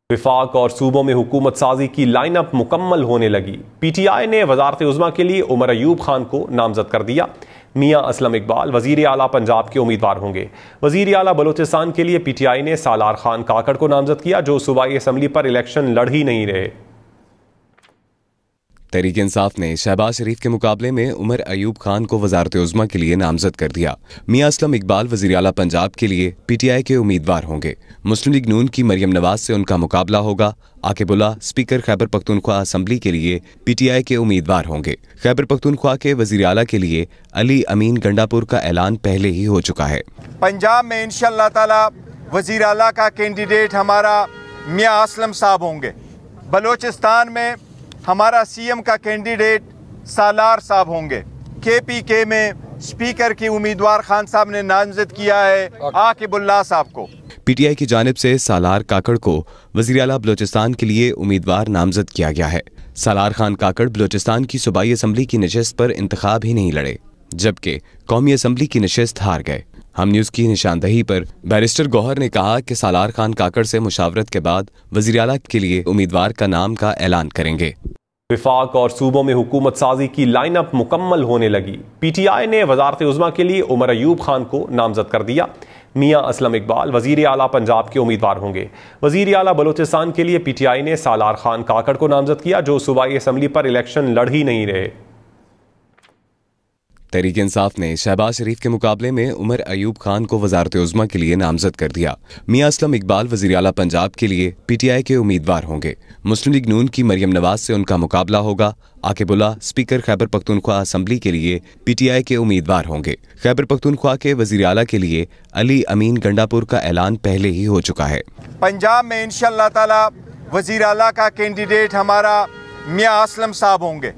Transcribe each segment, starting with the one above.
विफाक और सूबों में हुकूमत साजी की लाइनअप मुकम्मल होने लगी। पीटीआई ने वजारत उज़्मा के लिए उमर अयूब खान को नामजद कर दिया। मियां असलम इकबाल वजीर आला पंजाब के उम्मीदवार होंगे। वजीर आला बलोचिस्तान के लिए पीटीआई ने सालार खान काकड़ को नामजद किया, जो सूबाई असम्बली पर इलेक्शन लड़ ही नहीं रहे। तहरीक इंसाफ ने शहबाज शरीफ के मुकाबले में उमर अयूब खान को वजारत उज़्मा के लिए नामजद कर दिया। मियां असलम इकबाल वज़ीर आला पंजाब के लिए पीटीआई के उम्मीदवार होंगे। मुस्लिम लीग नून की मरियम नवाज से उनका मुकाबला होगा। आकिबुल्लाह स्पीकर खैबर पख्तूनख्वा असम्बली के लिए पीटीआई के उम्मीदवार होंगे। खैबर पख्तूनख्वा के वज़ीर आला के लिए अली अमीन गंडापुर का ऐलान पहले ही हो चुका है। पंजाब में इंशाअल्लाह ताला वज़ीर आला का कैंडिडेट हमारा मियां असलम साहब होंगे। बलोचिस्तान में हमारा सीएम का कैंडिडेट सालार साहब होंगे। केपीके में स्पीकर की उम्मीदवार खान साहब ने नामजद किया है आकिबुल्लाह साहब को। पीटीआई की जानिब से सालार काकड़ को वज़ीर आला बलोचिस्तान के लिए उम्मीदवार नामजद किया गया है। सालार खान काकड़ बलोचिस्तान की सूबाई असम्बली की नशिस्त पर इंतखाब ही नहीं लड़े, जबकि कौमी असम्बली की नशिस्त हार गए। हम न्यूज़ की निशानदही पर बैरिस्टर गौहर ने कहा कि सालार खान काकड़ से मुशावरत के बाद वज़ीर आला के लिए उम्मीदवार का नाम का ऐलान करेंगे। विफाक और सूबों में हुकूमत साजी की लाइनअप मुकम्मल होने लगी। पीटीआई ने वजारत उज़्मा के लिए उमर अयूब खान को नामजद कर दिया। मियां असलम इकबाल वजीर आला पंजाब के उम्मीदवार होंगे। वजीर आला बलोचिस्तान के लिए पीटीआई ने सालार खान काकड़ को नामजद किया, जो सूबाई असम्बली पर इलेक्शन लड़ ही नहीं रहे। तहरीक इंसाफ ने शहबाज शरीफ के मुकाबले में उमर अयूब खान को वजारत उज़्मा के लिए नामजद कर दिया। मियां असलम इकबाल वज़ीर आला पंजाब के लिए पीटीआई के उम्मीदवार होंगे। मुस्लिम लीग नून की मरियम नवाज से उनका मुकाबला होगा। आकिबुल्लाह स्पीकर खैबर पख्तूनख्वा असम्बली के लिए पीटीआई के उम्मीदवार होंगे। खैबर पख्तूनख्वा के वज़ीर आला के लिए अली अमीन गंडापुर का ऐलान पहले ही हो चुका है। पंजाब में इंशाअल्लाह ताला वज़ीर आला का कैंडिडेट हमारा मियां असलम साहब होंगे।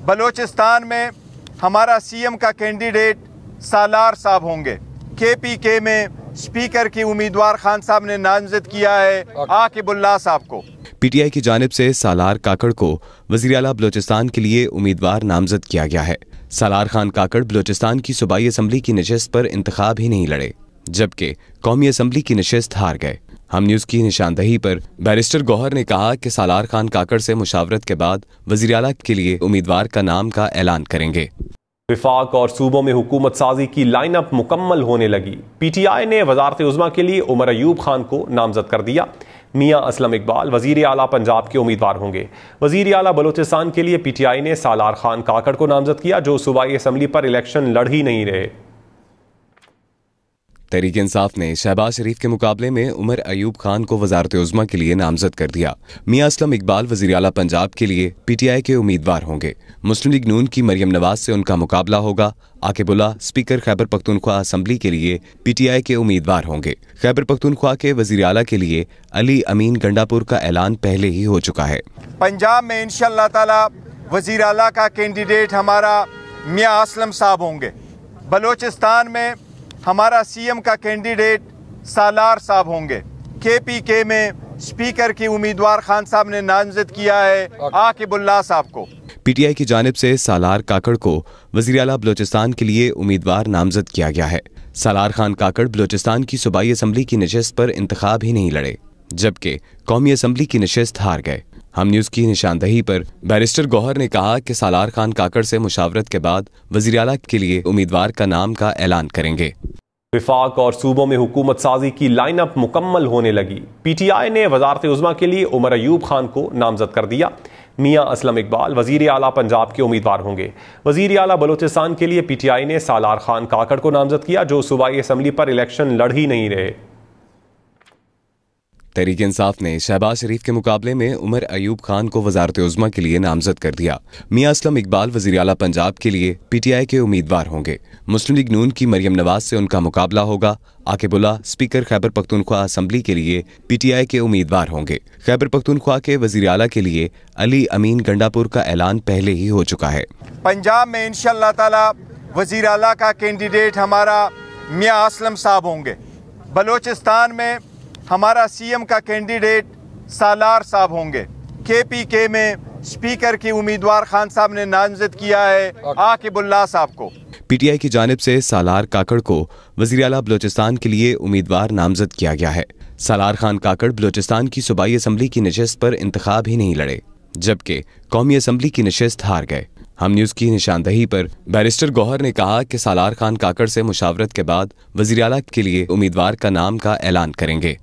बलोचिस्तान में हमारा सीएम का कैंडिडेट सालार साहब होंगे। केपीके में स्पीकर की उम्मीदवार खान साहब ने नामजद किया है आकिबुल्लाह साहब को। पीटीआई की जानिब से सालार काकड़ को वज़ीर आला बलोचिस्तान के लिए उम्मीदवार नामजद किया गया है। सालार खान काकड़ बलोचिस्तान की सूबाई असम्बली की नशिस्त पर इंतखाब ही नहीं लड़े, जबकि कौमी असम्बली की नशिस्त हार गए। हम न्यूज़ की निशानदही पर बैरिस्टर गौहर ने कहा कि सालार खान काकड़ से मुशावरत के बाद वज़ीर आला के लिए उम्मीदवार का नाम का ऐलान करेंगे। विफाक और सूबों में हुकूमत साजी की लाइनअप मुकम्मल होने लगी। पीटीआई ने वजारत उज़्मा के लिए उमर अयूब खान को नामजद कर दिया। मियां असलम इकबाल वजीर आला पंजाब के उम्मीदवार होंगे। वजीर आला बलोचिस्तान के लिए पीटीआई ने सालार खान काकड़ को नामजद किया, जो सूबाई असम्बली पर इलेक्शन लड़ ही नहीं रहे। तहरीक इंसाफ ने शहबाज शरीफ के मुकाबले में उमर अयूब खान को वजारत उज़्मा के लिए नामजद कर दिया। मियां असलम इकबाल वज़ीर आला पंजाब के लिए पीटीआई के उम्मीदवार होंगे। मुस्लिम लीग नून की मरियम नवाज से उनका मुकाबला होगा। आकिबुल्लाह स्पीकर खैबर पख्तूनख्वा असम्बली के लिए पीटीआई के उम्मीदवार होंगे। खैबर पख्तूनख्वा के वज़ीर आला के लिए अली अमीन गंडापुर का ऐलान पहले ही हो चुका है। पंजाब में इंशाअल्लाह ताला वज़ीर आला का कैंडिडेट हमारा मियां असलम साहब होंगे। बलोचिस्तान में हमारा सीएम का कैंडिडेट सालार साहब होंगे। केपीके में स्पीकर की उम्मीदवार खान साहब ने नामजद किया है आकिबुल्लाह साहब को। पीटीआई की जानिब से सालार काकड़ को वज़ीर आला बलोचिस्तान के लिए उम्मीदवार नामजद किया गया है। सालार खान काकड़ बलोचिस्तान की सूबाई असम्बली की नशिस्त पर इंतखाब ही नहीं लड़े, जबकि कौमी असम्बली की नशिस्त हार गए। हम न्यूज़ की निशानदही पर बैरिस्टर गौहर ने कहा कि सालार खान काकड़ से मुशावरत के बाद वज़ीर आला के लिए उम्मीदवार का नाम का ऐलान करेंगे। विफाक और सूबों में हुकूमत साजी की लाइनअप मुकम्मल होने लगी। पीटीआई ने वजारत उज़्मा के लिए उमर अयूब खान को नामजद कर दिया। मियां असलम इकबाल वजीर आला पंजाब के उम्मीदवार होंगे। वजीर आला बलोचिस्तान के लिए पीटीआई ने सालार खान काकड़ को नामजद किया, जो सूबाई असम्बली पर इलेक्शन लड़ ही नहीं रहे। तहरीक इंसाफ ने शहबाज शरीफ के मुकाबले में उमर अयूब खान को वजारत उज़्मा के लिए नामजद कर दिया। मियां असलम इकबाल वज़ीर आला पंजाब के लिए पीटीआई के उम्मीदवार होंगे। मुस्लिम लीग नून की मरियम नवाज से उनका मुकाबला होगा। आकिबुल्लाह स्पीकर खैबर पख्तूनख्वा असम्बली के लिए पीटीआई के उम्मीदवार होंगे। खैबर पख्तूनख्वा के वज़ीर आला के लिए अली अमीन गंडापुर का ऐलान पहले ही हो चुका है। पंजाब में इंशाअल्लाह ताला वज़ीर आला का कैंडिडेट हमारा मियां असलम साहब होंगे। बलोचिस्तान में हमारा सीएम का कैंडिडेट सालार साहब होंगे। केपीके में स्पीकर की उम्मीदवार खान साहब ने नामजद किया है आकिबुल्लाह साहब को। पीटीआई की जानिब से सालार काकड़ को वज़ीर आला बलोचिस्तान के लिए उम्मीदवार नामजद किया गया है। सालार खान काकड़ बलूचिस्तान की सूबाई असम्बली की नशिस्त पर इंतखाब ही नहीं लड़े, जबकि कौमी असम्बली की नशिस्त हार गए। हम न्यूज़ की निशानदही पर बैरिस्टर गौहर ने कहा कि सालार खान काकड़ से मुशावरत के बाद वज़ीर आला के लिए उम्मीदवार का नाम का ऐलान करेंगे।